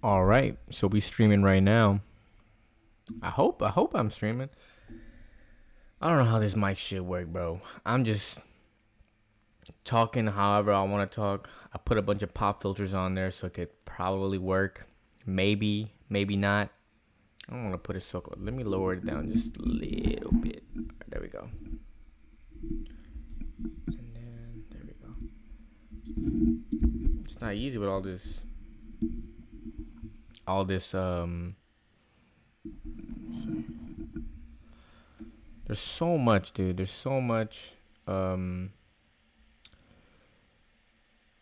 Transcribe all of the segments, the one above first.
All right, so we streaming right now. I hope I'm streaming. I don't know how this mic shit work, bro. I'm just talking however I want to talk. I put a bunch of pop filters on there so it could probably work. Maybe, maybe not. I don't want to put it so close. Let me lower it down just a little bit. All right, there we go. And then there we go. It's not easy with all this. There's so much, dude. Um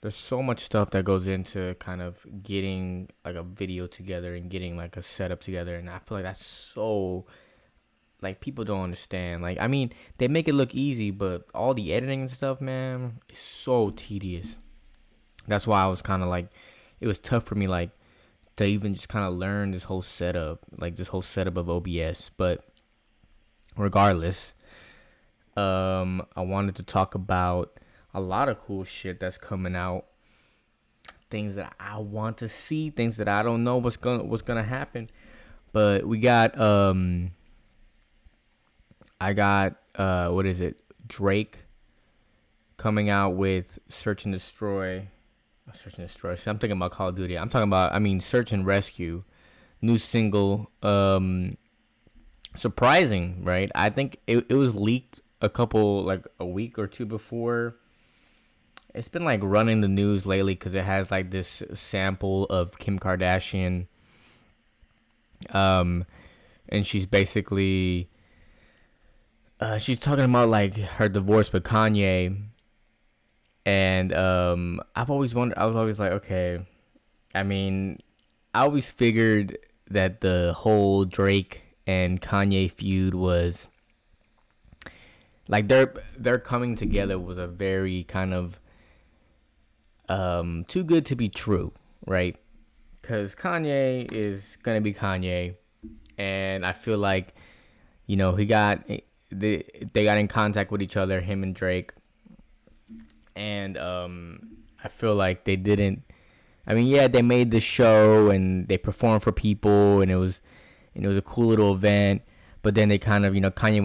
there's so much stuff that goes into kind of getting like a video together and getting like a setup together, and I feel like that's so, like, people don't understand. Like, I mean, they make it look easy, but all the editing and stuff, man, is so tedious. That's why I was kind of like, it was tough for me, like, to even just kind of learn this whole setup of OBS. But regardless, I wanted to talk about a lot of cool shit that's coming out, things that I want to see, things that I don't know what's gonna happen. But we got I got what is it? Drake coming out with Search and Destroy. Search and Destroy. See, I'm thinking about Call of Duty. Search and Rescue. New single. Surprising, right? I think it was leaked a week or two before. It's been like running the news lately because it has like this sample of Kim Kardashian. Um, and she's basically she's talking about like her divorce with Kanye. And I've always wondered. I was always like, okay. I mean, I always figured that the whole Drake and Kanye feud was like their coming together was a very kind of too good to be true, right? Because Kanye is gonna be Kanye, and I feel like they got in contact with each other, him and Drake, and I feel like they didn't. I mean, yeah, they made the show and they performed for people, and it was a cool little event. But then they kind of, Kanye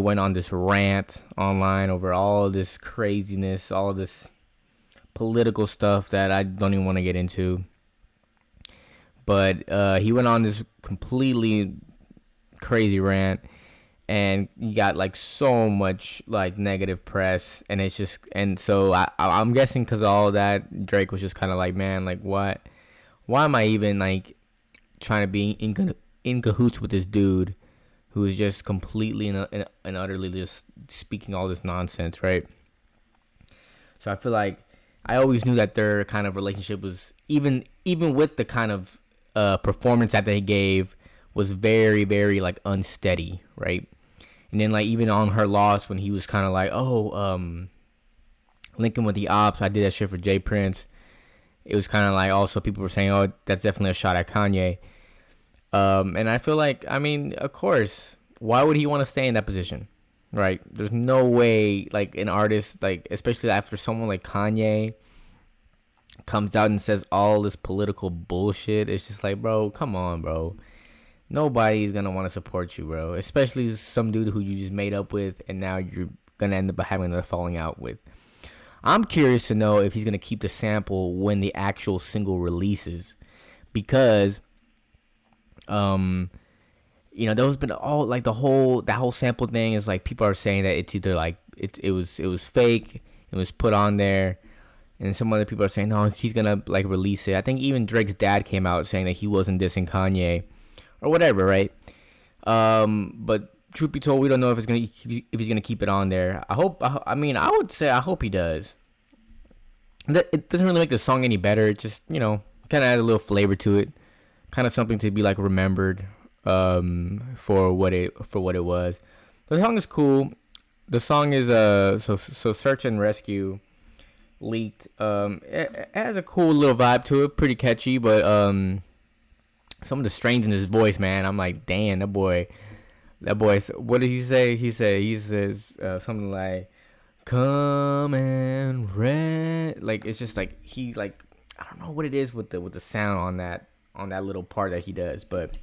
went on this rant online over all this craziness, all this political stuff that I don't even want to get into. But he went on this completely crazy rant, and he got like so much like negative press, and it's just, and so I'm guessing because of all that, Drake was just kind of like, man, like, what? Why am I even like trying to be in cahoots with this dude who is just completely and utterly just speaking all this nonsense, right? So I feel like I always knew that their kind of relationship was, even with the kind of performance that they gave, was very, very like unsteady, right? And then like even on her loss, when he was kind of like, linking with the ops, I did that shit for Jay Prince. It was kind of like, also people were saying, oh, that's definitely a shot at Kanye. And I feel like, I mean, of course, why would he want to stay in that position, right? There's no way, like, an artist, like, especially after someone like Kanye comes out and says all this political bullshit. It's just like, bro, come on, bro. Nobody's gonna want to support you, bro. Especially some dude who you just made up with, and now you're gonna end up having a falling out with. I'm curious to know if he's gonna keep the sample when the actual single releases, because those been all like that whole sample thing is like, people are saying that it's either like it was fake, it was put on there, and some other people are saying no, he's gonna like release it. I think even Drake's dad came out saying that he wasn't dissing Kanye or whatever, right? But truth be told, we don't know if he's gonna keep it on there. I would say I hope he does. It doesn't really make the song any better. It just, kind of adds a little flavor to it, kind of something to be like remembered for what it was. The song is cool. The song is so Search and Rescue leaked. It has a cool little vibe to it, pretty catchy, but some of the strains in his voice, man, I'm like, damn, that boy. What did he say? He says something like, "Come and rent." Like, it's just like he like, I don't know what it is with the sound on that little part that he does, but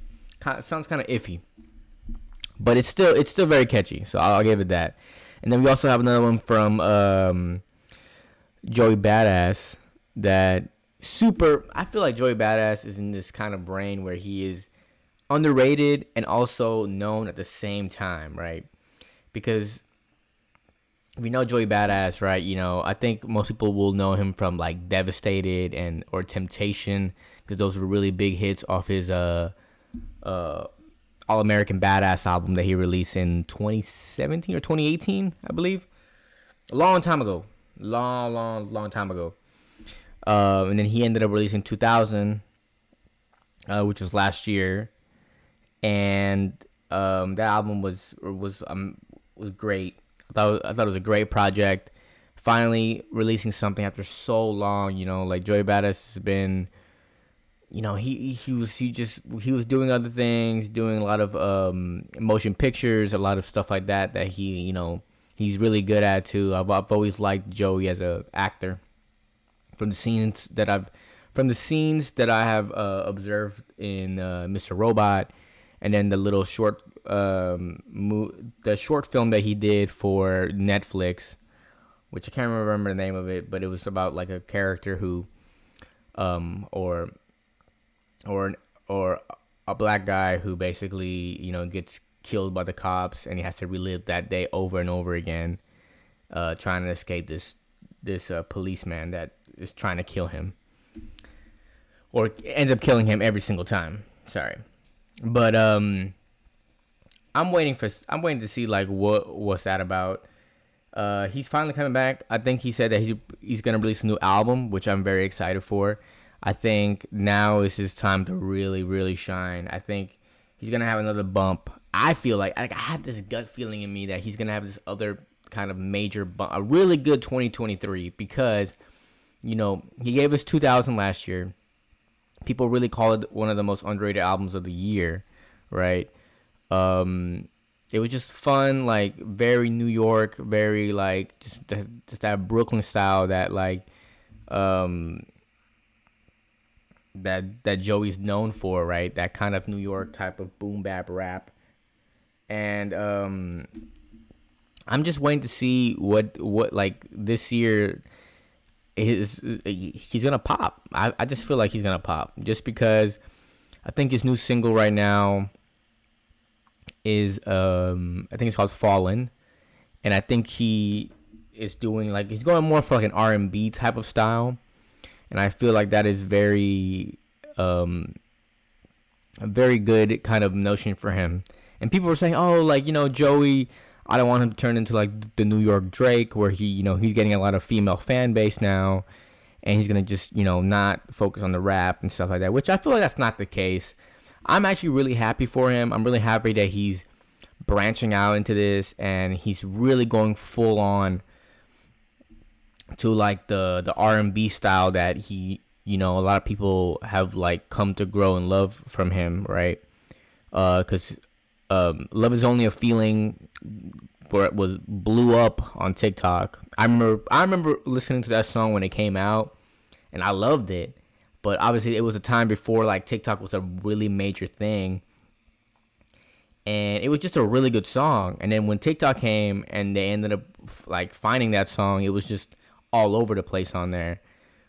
sounds kind of iffy. But it's still very catchy, so I'll give it that. And then we also have another one from Joey Badass that super. I feel like Joey Badass is in this kind of brain where he is underrated and also known at the same time, right? Because we know Joey Badass, right? You know, I think most people will know him from like Devastated and or Temptation, because those were really big hits off his All American Badass album that he released in 2017 or 2018, I believe. A long time ago. Long time ago. And then he ended up releasing 2000, which was last year. And that album was great. I thought it was a great project. Finally releasing something after so long, you know, like Joey Badass has been, you know, he was doing other things, doing a lot of motion pictures, a lot of stuff like that he, you know, he's really good at too. I've always liked Joey as a actor from the scenes that I have observed in Mr. Robot, and then the little short the short film that he did for Netflix, which I can't remember the name of it, but it was about like a character who or a black guy who basically, you know, gets killed by the cops, and he has to relive that day over and over again, trying to escape this policeman that is trying to kill him, or ends up killing him every single time. Sorry, but I'm waiting to see like what's that about. He's finally coming back. I think he said that he's gonna release a new album, which I'm very excited for. I think now is his time to really, really shine. I think he's going to have another bump. I feel like I have this gut feeling in me that he's going to have this other kind of major bump, a really good 2023, because, you know, he gave us 2000 last year. People really call it one of the most underrated albums of the year, right? It was just fun, like very New York, very like just that Brooklyn style that like that Joey's known for, right? That kind of New York type of boom bap rap. And I'm just waiting to see what like this year he's gonna pop. I just feel like he's gonna pop, just because I think his new single right now is I think it's called Fallen, and I think he is doing like he's going more for like an R&B type of style. And I feel like that is a very good kind of notion for him. And people were saying, oh, like, you know, Joey, I don't want him to turn into like the New York Drake, where he, you know, he's getting a lot of female fan base now, and he's going to just, you know, not focus on the rap and stuff like that, which I feel like that's not the case. I'm actually really happy for him. I'm really happy that he's branching out into this, and he's really going full on to like the R&B style that he, you know, a lot of people have like come to grow and love from him, right? Because Love Is Only a Feeling blew up on TikTok. I remember listening to that song when it came out, and I loved it. But obviously it was a time before like TikTok was a really major thing, and it was just a really good song. And then when TikTok came and they ended up like finding that song, it was just all over the place on there,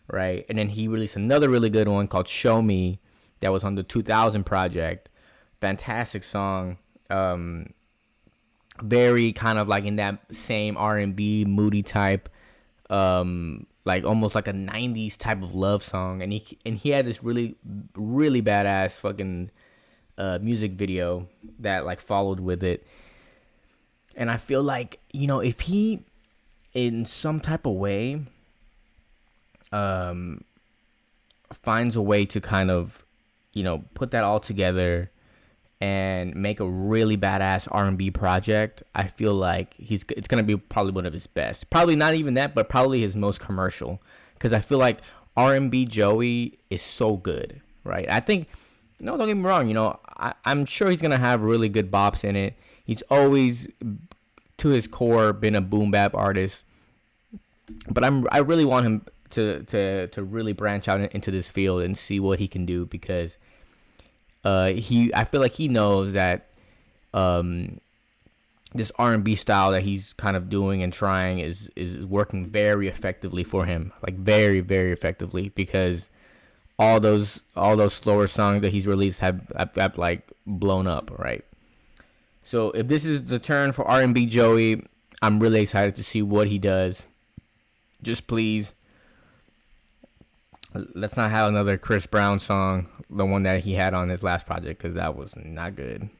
right? And then he released another really good one called Show Me that was on the 2000 project. Fantastic song. Very kind of like in that same R&B moody type, like almost like a 90s type of love song. And he had this really, really badass fucking music video that like followed with it. And I feel like, you know, if he in some type of way finds a way to kind of, you know, put that all together and make a really badass R&B project, I feel like it's going to be probably one of his best. Probably not even that, but probably his most commercial, because I feel like R&B Joey is so good, right? I think, no, don't get me wrong, you know, I'm sure he's going to have really good bops in it. He's always, to his core, been a boom bap artist. But I really want him to really branch out into this field and see what he can do, because I feel like he knows that um this R&B style that he's kind of doing and trying is working very effectively for him, like very very effectively, because all those slower songs that he's released have like blown up, right? So if this is the turn for R&B Joey, I'm really excited to see what he does. Just please, let's not have another Chris Brown song, the one that he had on his last project, because that was not good.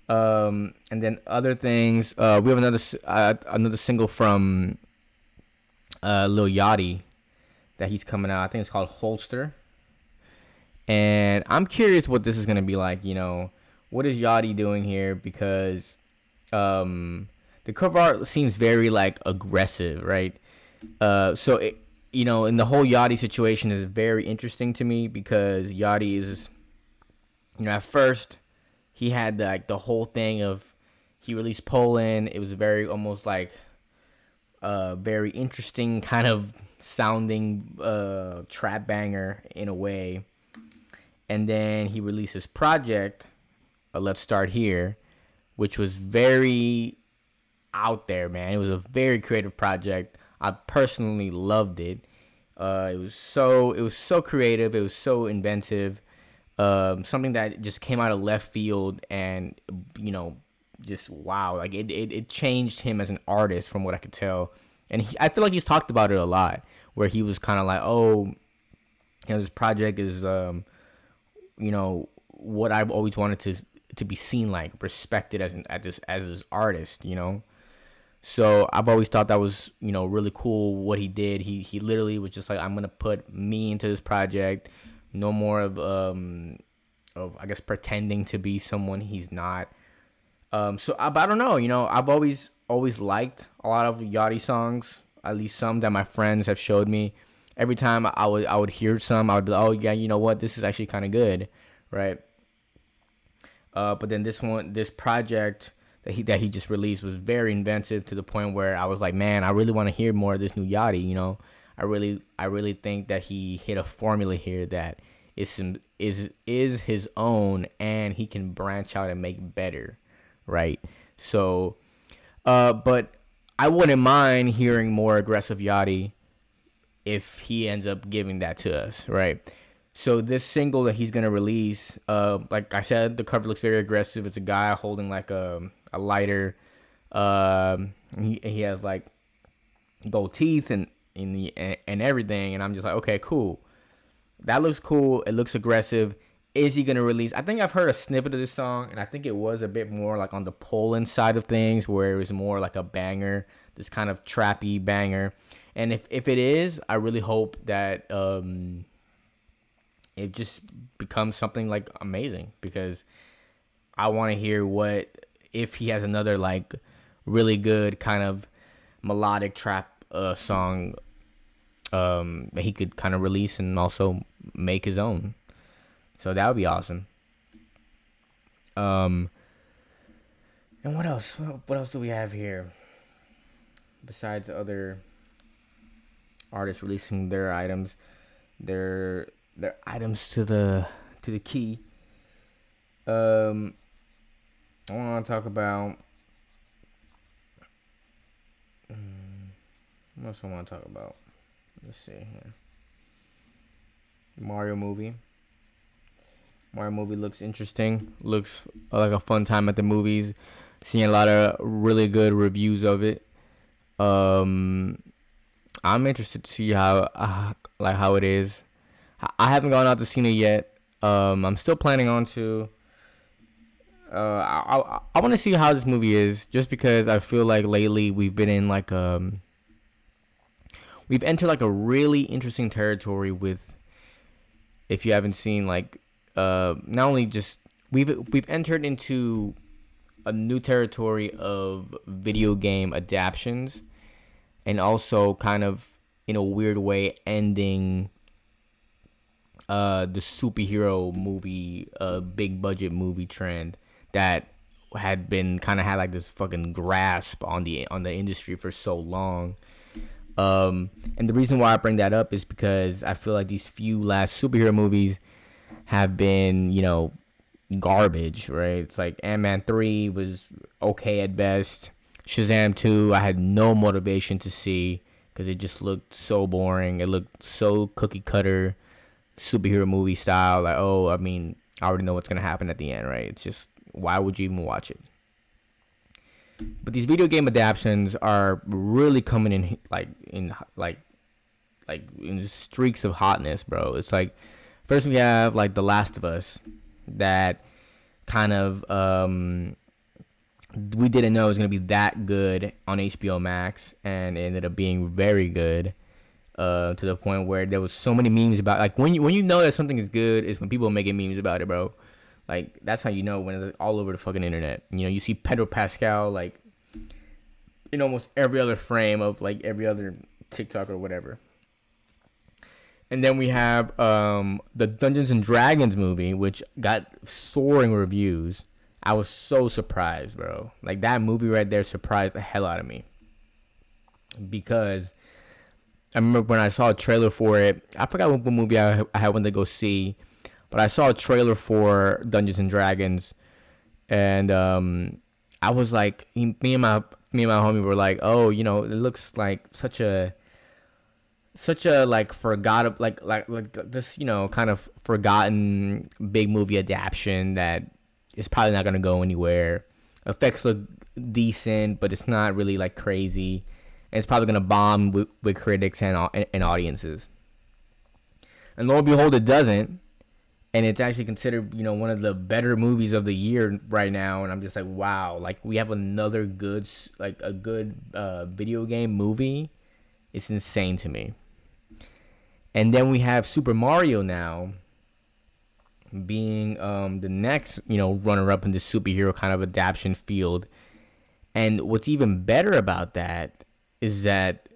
And then other things, we have another single from Lil Yachty that he's coming out. I think it's called Holster. And I'm curious what this is gonna be like. What is Yachty doing here? Because the cover art seems very like aggressive, right? So it, in the whole Yachty situation is very interesting to me, because Yachty is, at first he had like the whole thing of, he released Poland. It was very almost like very interesting kind of sounding trap banger in a way. And then he released his project, Let's Start Here, which was very out there, man. It was a very creative project. I personally loved it. It was so creative. It was so inventive. Something that just came out of left field, and just wow, like it changed him as an artist from what I could tell. And I feel like he's talked about it a lot, where he was kind of like, oh, this project is what I've always wanted to be seen, like respected as his artist. So I've always thought that was really cool what he did. He literally was just like, I'm gonna put me into this project. No more of I guess pretending to be someone he's not. But I don't know. I've always liked a lot of Yachty songs, at least some that my friends have showed me. Every time I would hear some, I would be like, oh yeah, you know what, this is actually kind of good, right? But then this project that he just released was very inventive, to the point where I was like, man, I really want to hear more of this new Yachty. I really think that he hit a formula here that is his own, and he can branch out and make better, right? So, but I wouldn't mind hearing more aggressive Yachty if he ends up giving that to us, right? So this single that he's gonna release, like I said, the cover looks very aggressive. It's a guy holding like a lighter. He has like gold teeth and everything, and I'm just like, okay, cool. That looks cool. It looks aggressive. Is he gonna release? I think I've heard a snippet of this song, and I think it was a bit more like on the Poland side of things, where it was more like a banger, this kind of trappy banger. And if it is, I really hope that it just becomes something like amazing, because I want to hear if he has another like really good kind of melodic trap song that he could kind of release and also make his own. So that would be awesome. And what else? What else do we have here? Besides other artists releasing their items, their items to the key. I want to talk about. What else I want to talk about? Let's see here. Mario movie looks interesting. Looks like a fun time at the movies. Seeing a lot of really good reviews of it. I'm interested to see how it is. I haven't gone out to see it yet. I'm still planning on to. I want to see how this movie is, just because I feel like lately we've been in like we've entered like a really interesting territory with, if you haven't seen, like not only just we've entered into a new territory of video game adaptions, and also kind of in a weird way ending the superhero movie, big budget movie trend that had like this fucking grasp on the industry for so long. And the reason why I bring that up is because I feel like these few last superhero movies have been, garbage, right? It's like Ant-Man 3 was okay at best. Shazam 2, I had no motivation to see because it just looked so boring. It looked so cookie cutter, superhero movie style. Like, oh, I mean, I already know what's going to happen at the end, right? It's just, why would you even watch it? But these video game adaptations are really coming in in streaks of hotness, bro. It's like first we have like The Last of Us that kind of we didn't know it was gonna be that good on HBO Max, and it ended up being very good. To the point where there was so many memes about like when you know that something is good is when people are making memes about it, bro. Like that's how you know when it's all over the fucking internet. You see Pedro Pascal like in almost every other frame of like every other TikTok or whatever. And then we have the Dungeons and Dragons movie, which got soaring reviews. I was so surprised, bro. Like that movie right there surprised the hell out of me. Because I remember when I saw a trailer for it, I forgot what movie I had went to go see, but I saw a trailer for Dungeons and Dragons, and I was like, me and my homie were like, oh, it looks like such a like forgot like this kind of forgotten big movie adaptation that is probably not gonna go anywhere. Effects look decent, but it's not really like crazy, and it's probably gonna bomb with critics and audiences. And lo and behold, it doesn't, and it's actually considered one of the better movies of the year right now. And I'm just like, wow, like we have another good video game movie. It's insane to me. And then we have Super Mario now being the next, runner-up in the superhero kind of adaptation field. And what's even better about that is that,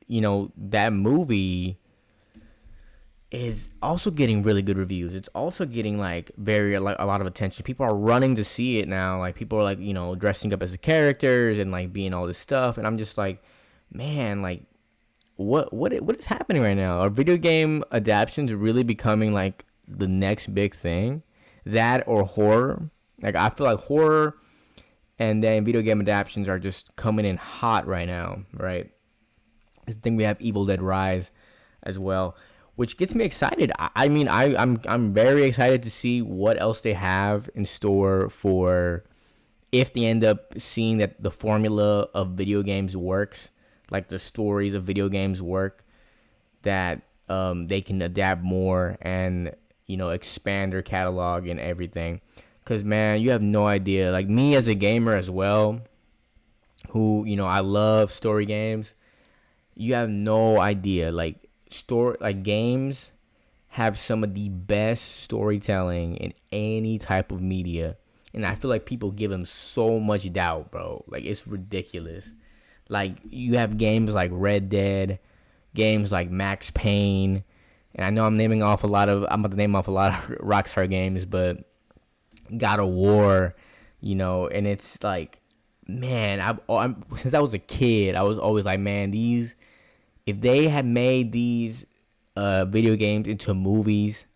that movie is also getting really good reviews. It's also getting like a lot of attention. People are running to see it now. Like people are like, dressing up as the characters and like being all this stuff. And I'm just like, man, like, what is happening right now? Are video game adaptations really becoming like the next big thing? That or horror? Like I feel like horror and then video game adaptations are just coming in hot right now, right? I think we have Evil Dead Rise as well, which gets me excited. I mean, I'm very excited to see what else they have in store for if they end up seeing that the formula of video games works. Like the stories of video games work, that they can adapt more and expand their catalog and everything. Cause man, you have no idea. Like me as a gamer as well, who I love story games. You have no idea. Like games have some of the best storytelling in any type of media, and I feel like people give them so much doubt, bro. Like it's ridiculous. Like, you have games like Red Dead, games like Max Payne, and I know I'm about to name off a lot of Rockstar games, but God of War, and it's like, man, since I was a kid, I was always like, man, if they had made these video games into movies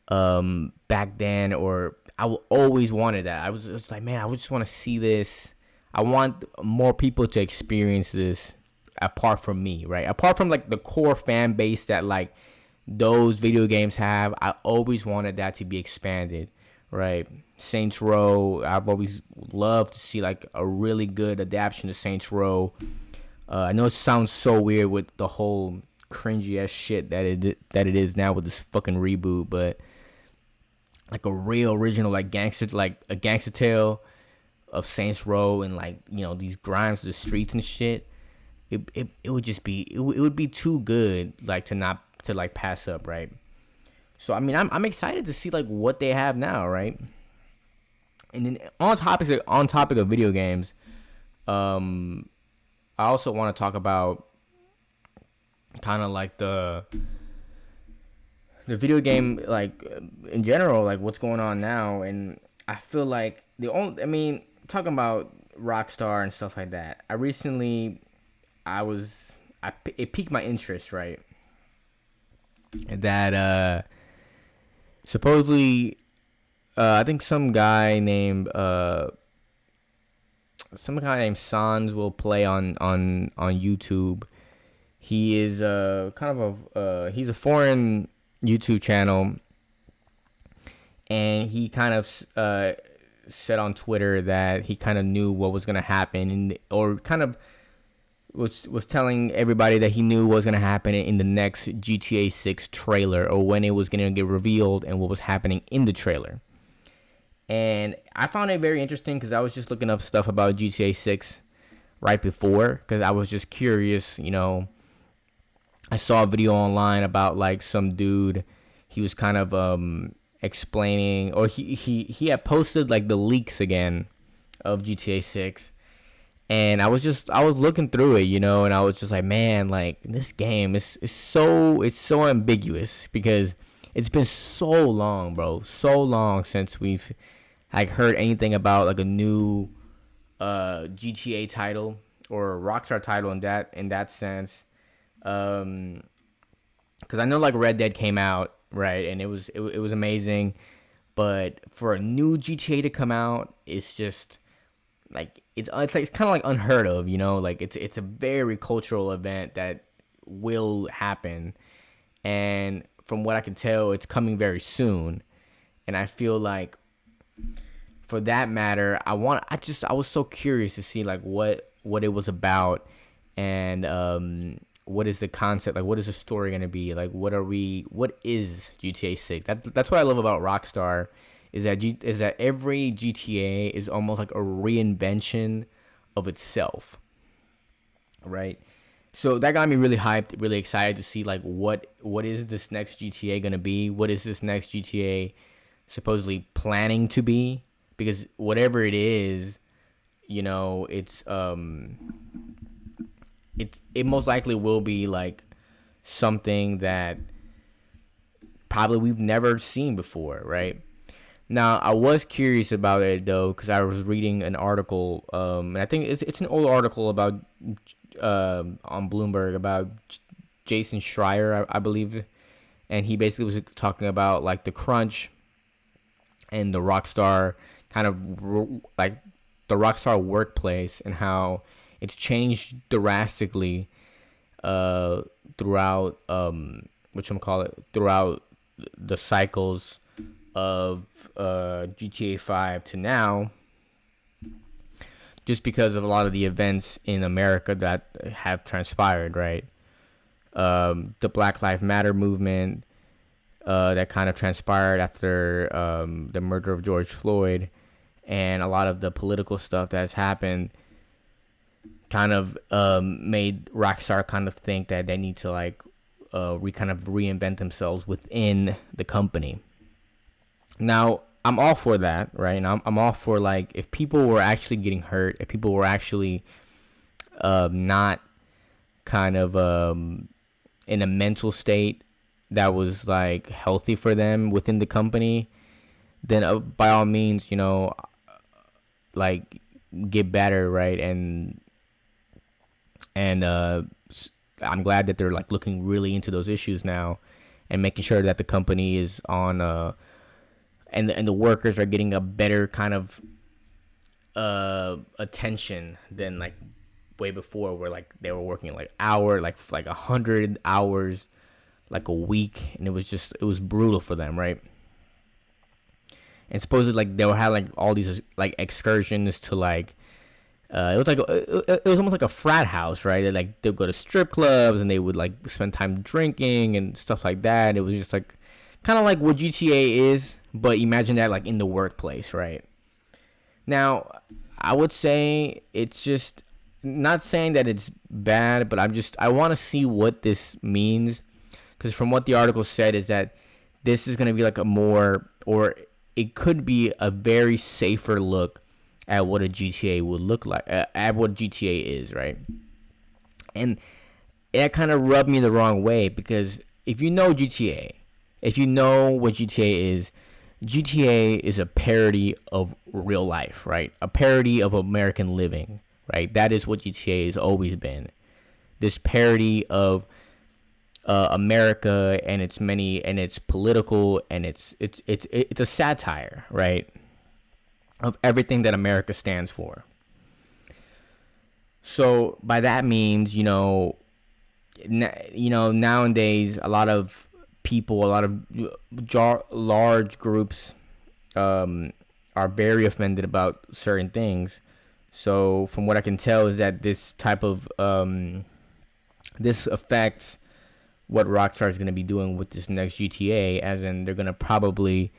back then, or I always wanted that. I was like, man, I just want to see this. I want more people to experience this apart from me, right? Apart from like the core fan base that like those video games have, I always wanted that to be expanded, right? Saints Row, I've always loved to see like a really good adaptation of Saints Row. I know it sounds so weird with the whole cringy ass shit that it is now with this fucking reboot, but like a real original like a gangster tale of Saints Row and like these grinds of the streets and shit, it would just be it would be too good like to like pass up, right? So I mean I'm excited to see like what they have now, right? And then on topic of video games, I also want to talk about kind of like the video game like in general, like what's going on now. And I feel like talking about Rockstar and stuff like that. I it piqued my interest, right? That supposedly, I think some guy named Sans will play on YouTube. He is kind of he's a foreign YouTube channel, and he kind of said on Twitter that he kind of knew what was gonna happen, or kind of was telling everybody that he knew what was gonna happen in the next GTA 6 trailer, or when it was gonna get revealed, and what was happening in the trailer. And I found it very interesting because I was just looking up stuff about GTA 6 right before, because I was just curious. I saw a video online about like some dude. He was kind of explaining, or he had posted like the leaks again of GTA 6, and I was looking through it, and I was just like, man, like this game is so ambiguous, because it's been so long, bro, so long since we've like heard anything about like a new GTA title or a Rockstar title in that sense. Because I know like Red Dead came out, right, and it was amazing, but for a new GTA to come out, it's just like it's kind of like unheard of, like it's a very cultural event that will happen, and from what I can tell, it's coming very soon, and I feel like for that matter, I was so curious to see like what it was about, and what is the concept, like what is the story gonna be, like what is GTA 6? That's what I love about Rockstar, is that every GTA is almost like a reinvention of itself, right? So that got me really hyped, really excited to see like what is this next GTA gonna be? What is this next GTA supposedly planning to be? Because whatever it is, it's it most likely will be like something that probably we've never seen before, right? Now, I was curious about it though, because I was reading an article, and I think it's an old article about on Bloomberg about Jason Schreier, I believe, and he basically was talking about like the crunch and the Rockstar kind of like the Rockstar workplace, and how it's changed drastically throughout throughout the cycles of GTA 5 to now, just because of a lot of the events in America that have transpired, right? The Black Lives Matter movement that kind of transpired after the murder of George Floyd, and a lot of the political stuff that's happened kind of made Rockstar kind of think that they need to like kind of reinvent themselves within the company. Now, I'm all for that, right? And I'm all for like if people were actually getting hurt, if people were actually not kind of in a mental state that was like healthy for them within the company, then by all means, like get better, right? And I'm glad that they're like looking really into those issues now, and making sure that the company is on and the workers are getting a better kind of attention than like way before, where like they were working like 100 hours like a week, and it was brutal for them, right? And supposedly like they were having like all these like excursions to like it was almost like a frat house, right? They'd go to strip clubs and they would like spend time drinking and stuff like that. It was just like kind of like what GTA is, but imagine that like in the workplace, right? Now, I would say it's just not saying that it's bad, but I want to see what this means, because from what the article said is that this is going to be like a more, or it could be a very safer look at what a GTA would look like, at what GTA is, right? And that kind of rubbed me the wrong way, because if you know GTA, if you know what GTA is a parody of real life, right? A parody of American living, right? That is what GTA has always been. this parody of America and its political and it's a satire, right, of everything that America stands for. So by that means, nowadays a lot of people, a lot of large groups are very offended about certain things. So from what I can tell is that this type of this affects what Rockstar is going to be doing with this next GTA, as in they're going to probably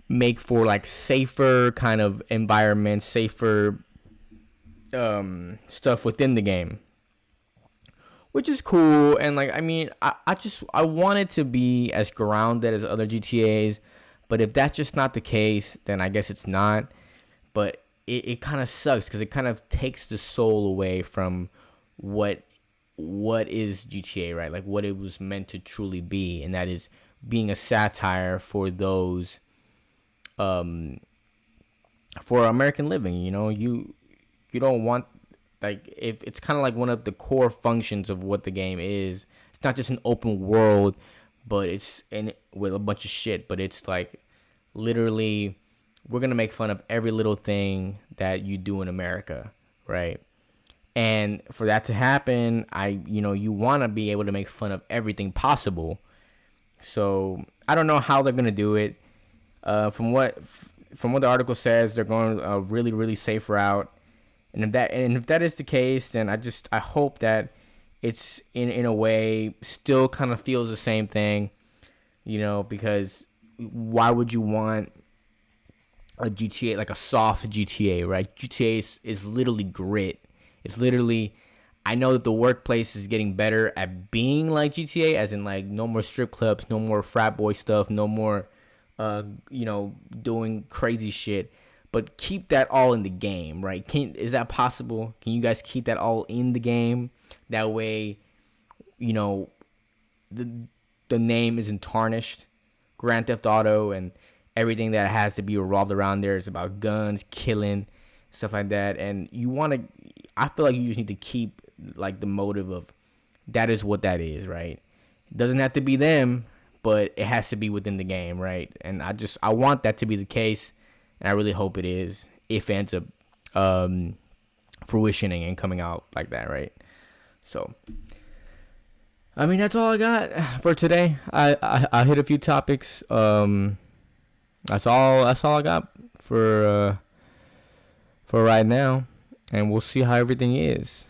make for like safer kind of environments, safer stuff within the game, which is cool. And like, I mean, I want it to be as grounded as other GTAs, but if that's just not the case, then I guess it's not. But it kind of sucks because it kind of takes the soul away from what is GTA, right? Like what it was meant to truly be, and that is being a satire for those for American living. You don't want, like, if it's kind of like one of the core functions of what the game is. It's not just an open world, but it's with a bunch of shit, but it's like literally we're gonna make fun of every little thing that you do in America, right? And for that to happen, you want to be able to make fun of everything possible. So I don't know how they're gonna do it. From what the article says, they're going a really, really safe route. And if that is the case, then I hope that it's in a way still kind of feels the same thing, because why would you want a GTA, like a soft GTA, right? GTA is literally grit. It's literally, I know that the workplace is getting better at being like GTA, as in like no more strip clubs, no more frat boy stuff, no more, doing crazy shit. But keep that all in the game, right? Is that possible? Can you guys keep that all in the game? That way, the name isn't tarnished. Grand Theft Auto and everything that has to be revolved around there is about guns, killing, stuff like that. And I feel like you just need to keep like the motive of that is what that is, right? It doesn't have to be them, but it has to be within the game, right? And I want that to be the case. And I really hope it is, if it ends up fruitioning and coming out like that, right? So, I mean, that's all I got for today. I hit a few topics. That's all I got for right now, and we'll see how everything is.